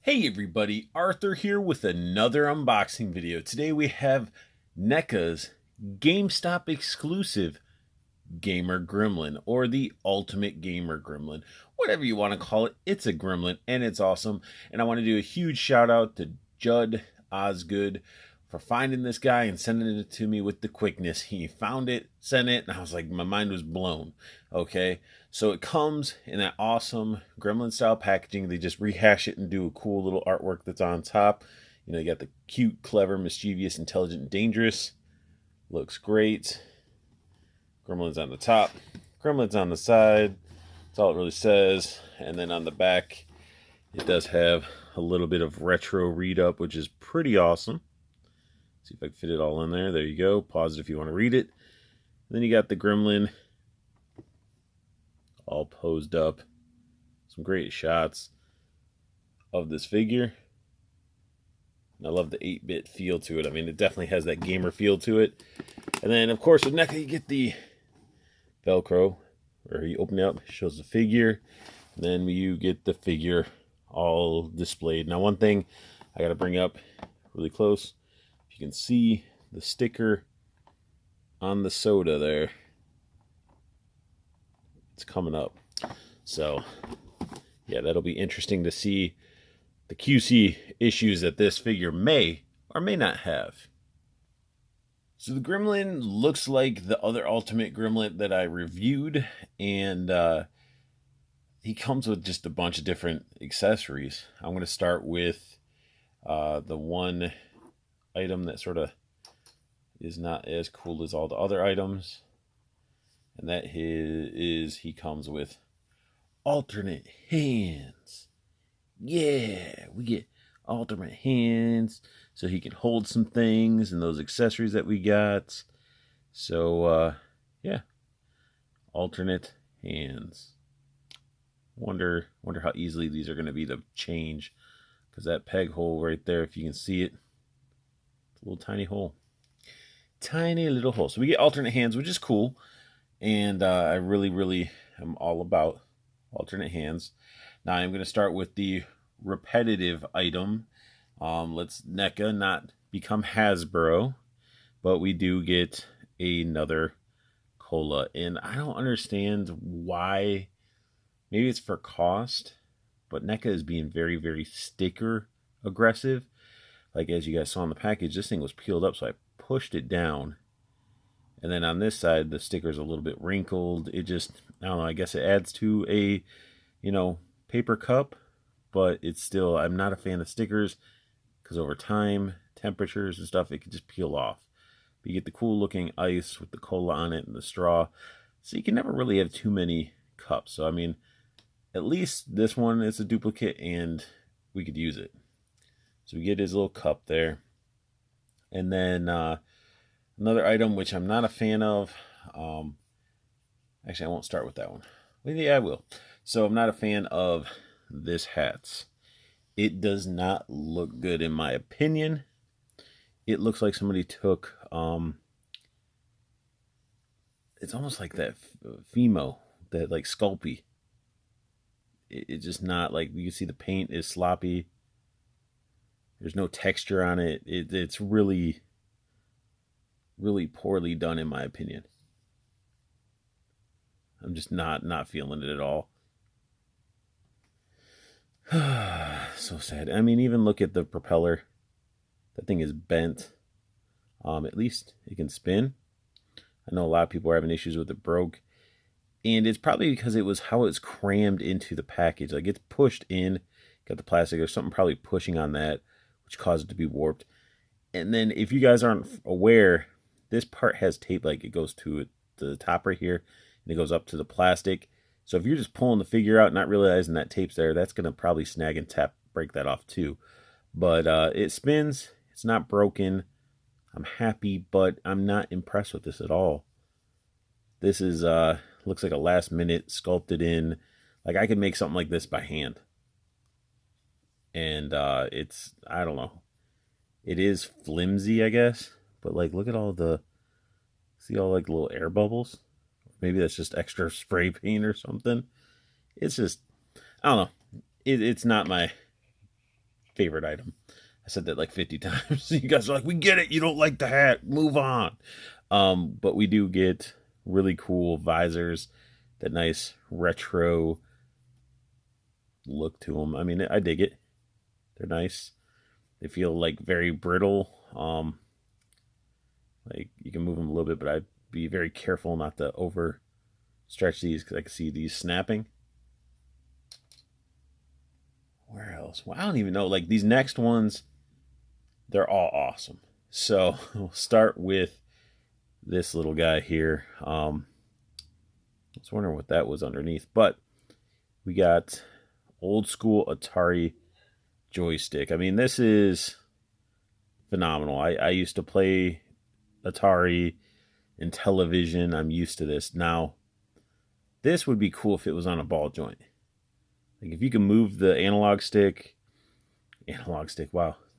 Hey everybody, Arthur here with another unboxing video. Today we have NECA's GameStop exclusive Gamer Gremlin, or the Ultimate Gamer Gremlin. Whatever you want to call it, it's a gremlin and it's awesome. And I want to do a huge shout out to Judd Osgood for finding this guy and sending it to me with the quickness. He found it, sent it, and I was like, my mind was blown. Okay, so it comes in that awesome gremlin style packaging. They just rehash it and do a cool little artwork that's on top. You know, you got the cute, clever, mischievous, intelligent, and dangerous. Looks great. Gremlin's on the top, Gremlin's on the side. That's all it really says. And then on the back, it does have a little bit of retro read up, which is pretty awesome. See if I can fit it all in there. There you go. Pause it if you want to read it. And then you got the Gremlin all posed up. Some great shots of this figure. And I love the 8-bit feel to it. I mean, it definitely has that gamer feel to it. And then, of course, with NECA, you get the Velcro, where you open it up, it shows the figure. And then you get the figure all displayed. Now, one thing I got to bring up really close. You can see the sticker on the soda there. It's coming up. So, yeah, that'll be interesting to see the QC issues that this figure may or may not have. So the Gremlin looks like the other Ultimate Gremlin that I reviewed, and he comes with just a bunch of different accessories. I'm going to start with the one item that sort of is not as cool as all the other items, and that is he comes with alternate hands. Yeah, we get alternate hands so he can hold some things and those accessories that we got. So yeah, alternate hands. Wonder how easily these are going to be to change, because that peg hole right there, if you can see it, a little tiny hole. Tiny little hole. So we get alternate hands, which is cool. And I really am all about alternate hands. Now I'm going to start with the repetitive item. Let's NECA not become Hasbro. But we do get another cola. And I don't understand why. Maybe it's for cost. But NECA is being very sticker aggressive. Like, as you guys saw in the package, this thing was peeled up, so I pushed it down. And then on this side, the sticker's a little bit wrinkled. It just, I don't know, I guess it adds to a, paper cup. But it's still, I'm not a fan of stickers, because over time, temperatures and stuff, it can just peel off. But you get the cool looking ice with the cola on it and the straw. So you can never really have too many cups. So, I mean, at least this one is a duplicate and we could use it. So we get his little cup there. And then another item which I'm not a fan of. Actually, I won't start with that one. Well, yeah, I will. So I'm not a fan of this hat. It does not look good in my opinion. It looks like somebody took, it's almost like that Fimo, that like Sculpey. It's just not, like, you can see the paint is sloppy. There's no texture on it. It's really poorly done in my opinion. I'm just not feeling it at all. So sad. I mean, even look at the propeller. That thing is bent. At least it can spin. I know a lot of people are having issues with it broke. And it's probably because it was how it's crammed into the package. Like, it's pushed in, got the plastic, there's something probably pushing on that, which caused it to be warped. And then, if you guys aren't aware, this part has tape, like it goes to the top right here, and it goes up to the plastic. So if you're just pulling the figure out, not realizing that tape's there, that's going to probably snag and break that off too. But it spins, it's not broken. I'm happy, but I'm not impressed with this at all. This is, looks like a last minute sculpted in. Like, I could make something like this by hand. And it's, I don't know. It is flimsy, I guess. But, like, look at all the, see all, like, little air bubbles? Maybe that's just extra spray paint or something. It's just, I don't know. It's not my favorite item. I said that like 50 times. You guys are like, we get it. You don't like the hat. Move on. But we do get really cool visors, that nice retro look to them. I mean, I dig it. They're nice. They feel like very brittle. Like you can move them a little bit, but I'd be very careful not to overstretch these because I can see these snapping. Where else? Well, I don't even know. Like these next ones, they're all awesome. So we'll start with this little guy here. I was wondering what that was underneath, but we got old school Atari joystick. I mean, this is phenomenal. I used to play Atari and television. I'm used to this. Now, this would be cool if it was on a ball joint. Like if you can move the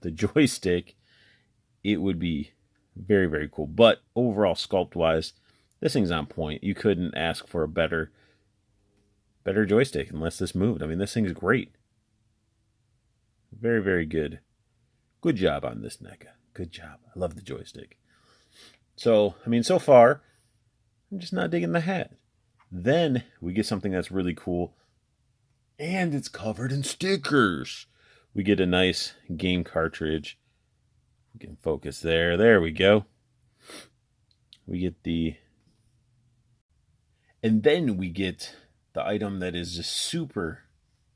the joystick, it would be very, very cool. But overall, sculpt-wise, this thing's on point. You couldn't ask for a better joystick unless this moved. I mean, this thing's great. Very, very good. Good job on this NECA. Good job. I love the joystick. So, I mean, so far, I'm just not digging the hat. Then we get something that's really cool, and it's covered in stickers. We get a nice game cartridge. We can focus there. There we go. We get and then we get the item that is just super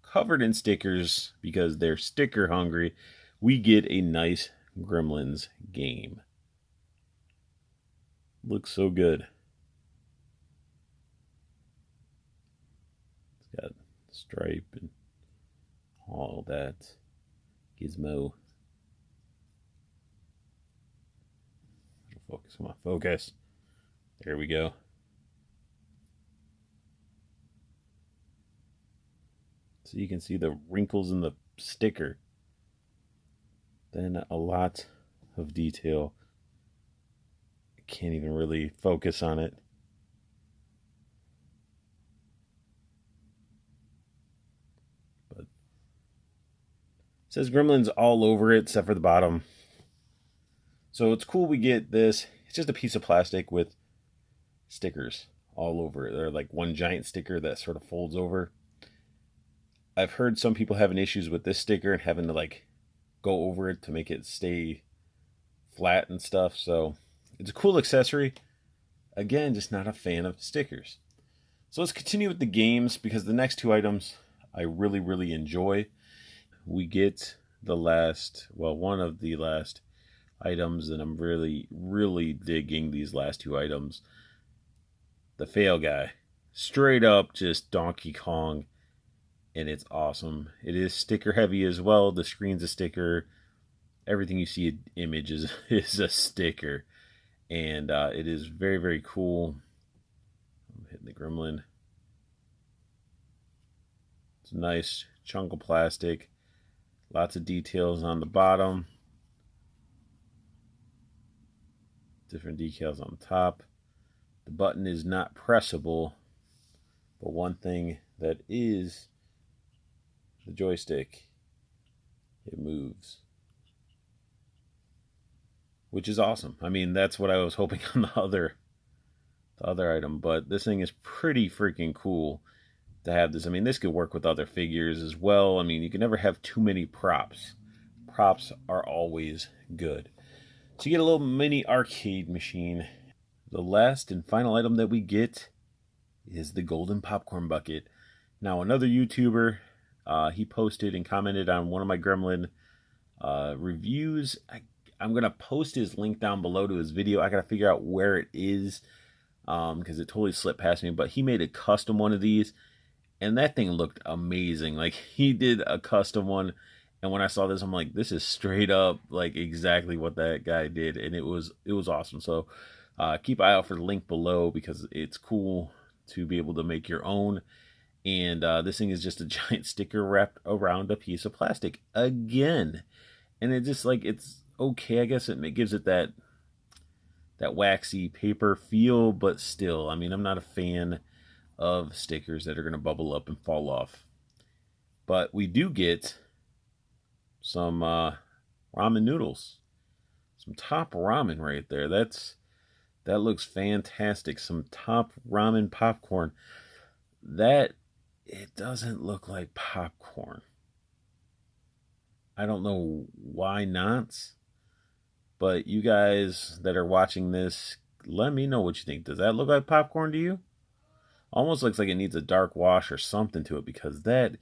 covered in stickers because they're sticker hungry. We get a nice Gremlins game. Looks so good. It's got stripe and all that gizmo. Focus on my focus. There we go. So you can see the wrinkles in the sticker. Then a lot of detail. I can't even really focus on it. But it says Gremlins all over it except for the bottom. So it's cool we get this. It's just a piece of plastic with stickers all over it. They're like one giant sticker that sort of folds over. I've heard some people having issues with this sticker and having to like go over it to make it stay flat and stuff. So it's a cool accessory. Again, just not a fan of stickers. So let's continue with the games because the next two items I really, really enjoy. We get one of the last items, and I'm really, really digging these last two items. The fail guy. Straight up just Donkey Kong, and it's awesome. It is sticker heavy as well. The screen's a sticker. Everything you see image is a sticker. And it is very, very cool. I'm hitting the Gremlin. It's a nice chunk of plastic. Lots of details on the bottom. Different decals on the top. The button is not pressable, but one thing that is the joystick, it moves, which is awesome. I mean, that's what I was hoping on the other item, but this thing is pretty freaking cool to have this. I mean, this could work with other figures as well. I mean, you can never have too many props. Props are always good. So you get a little mini arcade machine. The last and final item that we get is the golden popcorn bucket. Now, another YouTuber, he posted and commented on one of my Gremlin reviews. I'm going to post his link down below to his video. I got to figure out where it is because it totally slipped past me. But he made a custom one of these, and that thing looked amazing. Like, he did a custom one. And when I saw this, I'm like, this is straight up like exactly what that guy did. And it was awesome. So keep an eye out for the link below because it's cool to be able to make your own. And this thing is just a giant sticker wrapped around a piece of plastic again. And it just like, it's okay. I guess it gives it that waxy paper feel, but still, I mean, I'm not a fan of stickers that are going to bubble up and fall off. But we do get some ramen noodles. Some top ramen right there. That looks fantastic. Some top ramen popcorn. It doesn't look like popcorn. I don't know why not. But you guys that are watching this, let me know what you think. Does that look like popcorn to you? Almost looks like it needs a dark wash or something to it, because that,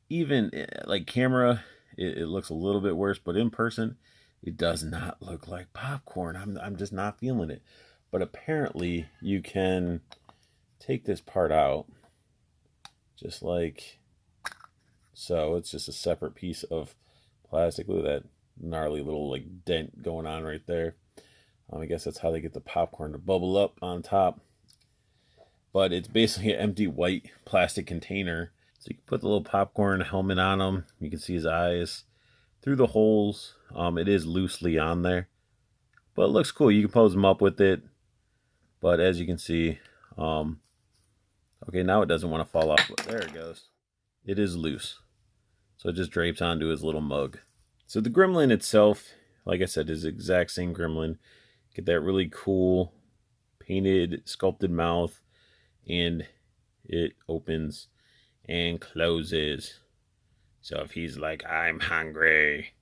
even like camera, it looks a little bit worse, but in person, it does not look like popcorn. I'm just not feeling it. But apparently you can take this part out just like so. It's just a separate piece of plastic. Look at that gnarly little like dent going on right there. I guess that's how they get the popcorn to bubble up on top. But it's basically an empty white plastic container. So you can put the little popcorn helmet on him. You can see his eyes through the holes. It is loosely on there, but it looks cool. You can pose him up with it. But as you can see, okay, now it doesn't want to fall off. But there it goes. It is loose. So it just drapes onto his little mug. So the Gremlin itself, like I said, is the exact same Gremlin. Get that really cool painted, sculpted mouth. And it opens and closes. So if he's like, I'm hungry.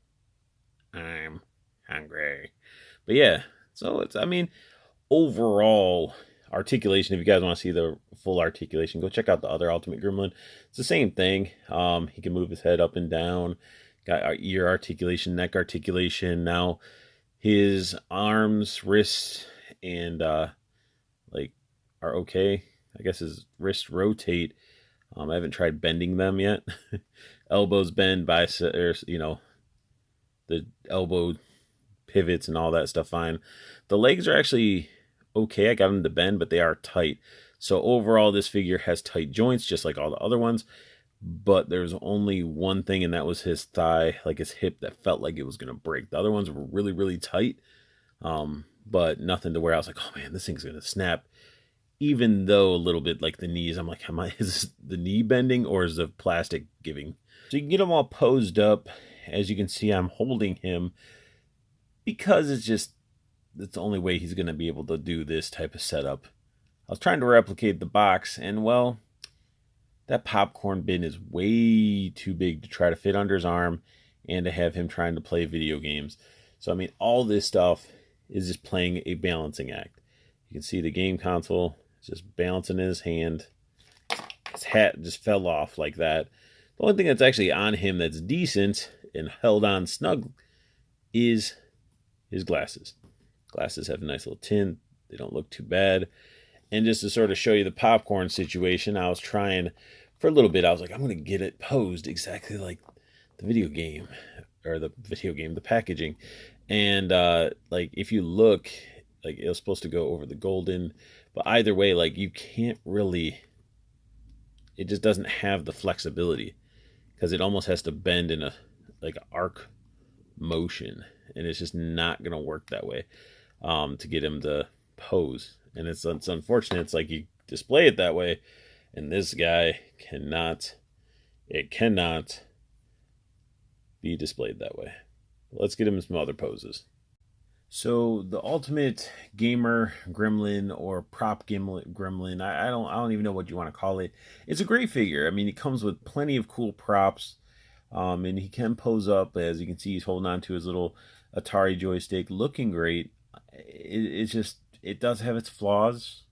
But yeah, so it's, I mean, overall articulation, if you guys want to see the full articulation, go check out the other Ultimate Gremlin. It's the same thing. He can move his head up and down. Got ear articulation, neck articulation. Now his arms, wrists, and like are okay. I guess his wrists rotate. I haven't tried bending them yet. Elbows bend, biceps, the elbow pivots and all that stuff fine. The legs are actually okay. I got them to bend, but they are tight. So overall, this figure has tight joints, just like all the other ones. But there's only one thing, and that was his thigh, like his hip, that felt like it was going to break. The other ones were really, really tight, but nothing to where I was like, oh man, this thing's going to snap. Even though a little bit like the knees, I'm like, is this the knee bending or is the plastic giving? So you can get them all posed up. As you can see, I'm holding him because it's the only way he's going to be able to do this type of setup. I was trying to replicate the box, and well, that popcorn bin is way too big to try to fit under his arm and to have him trying to play video games. So, I mean, all this stuff is just playing a balancing act. You can see the game console just balancing in his hand. His hat just fell off like that. The only thing that's actually on him that's decent and held on snug is his glasses. Glasses have a nice little tint. They don't look too bad. And just to sort of show you the popcorn situation, I was trying for a little bit. I was like, I'm going to get it posed exactly like the video game, or the packaging. And like if you look, like it was supposed to go over the golden, but either way, like you can't really, it just doesn't have the flexibility because it almost has to bend in a like arc motion, and it's just not going to work that way to get him to pose. And it's unfortunate. It's like you display it that way, and this guy cannot be displayed that way. Let's get him in some other poses. So the Ultimate Gamer Gremlin, or Prop Gremlin, I don't even know what you want to call it. It's a great figure. I mean, it comes with plenty of cool props, and he can pose up. As you can see, he's holding on to his little Atari joystick, looking great. It does have its flaws.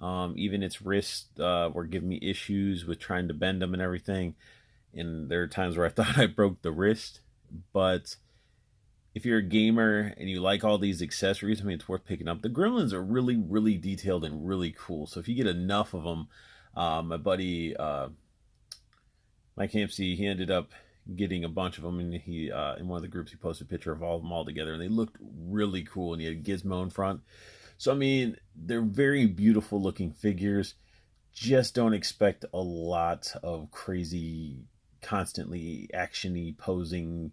Even its wrists were giving me issues with trying to bend them and everything. And there are times where I thought I broke the wrist. But if you're a gamer and you like all these accessories, I mean, it's worth picking up. The Gremlins are really, really detailed and really cool. So if you get enough of them, my buddy, Mike Hampsey, he ended up getting a bunch of them, and he in one of the groups he posted a picture of all of them all together, and they looked really cool, and he had a gizmo in front. So I mean, they're very beautiful looking figures. Just don't expect a lot of crazy, constantly actiony posing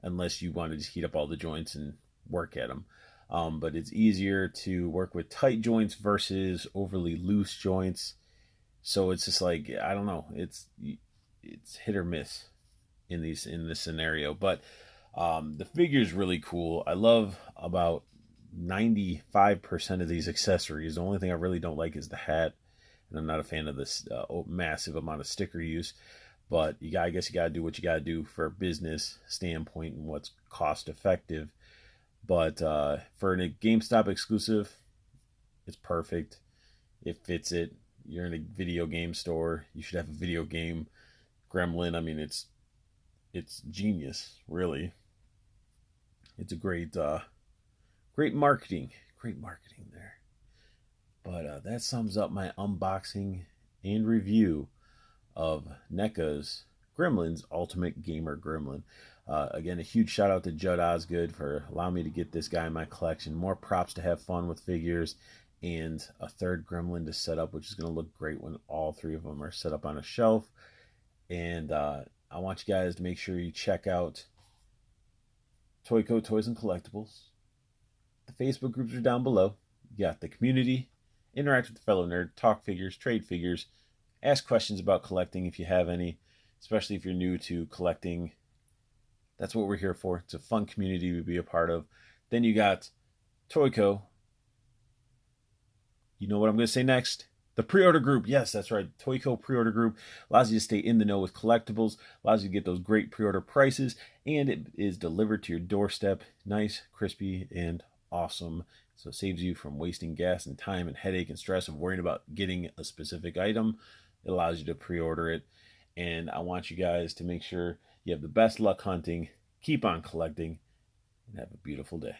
unless you want to just heat up all the joints and work at them. But it's easier to work with tight joints versus overly loose joints. So it's just like, I don't know, it's hit or miss. in this scenario. But the figure is really cool. I love about 95% of these accessories. The only thing I really don't like is the hat, and I'm not a fan of this massive amount of sticker use. But I guess you gotta do what you gotta do for a business standpoint and what's cost effective. But for a GameStop exclusive, it's perfect. It fits it. You're in a video game store. You should have a video game Gremlin. I mean, it's genius, really. It's a great marketing there. But that sums up my unboxing and review of NECA's Gremlins Ultimate Gamer Gremlin. Again, a huge shout out to Judd Osgood for allowing me to get this guy in my collection. More props to have fun with figures, and a third Gremlin to set up, which is going to look great when all three of them are set up on a shelf. And I want you guys to make sure you check out Toyco Toys and Collectibles. The Facebook groups are down below. You got the community, interact with the fellow nerd, talk figures, trade figures, ask questions about collecting if you have any, especially if you're new to collecting. That's what we're here for. It's a fun community to be a part of. Then you got Toyco. You know what I'm going to say next? The pre-order group. Yes, that's right. Toyco pre-order group allows you to stay in the know with collectibles, allows you to get those great pre-order prices, and it is delivered to your doorstep. Nice, crispy, and awesome. So it saves you from wasting gas and time and headache and stress of worrying about getting a specific item. It allows you to pre-order it. And I want you guys to make sure you have the best luck hunting, keep on collecting, and have a beautiful day.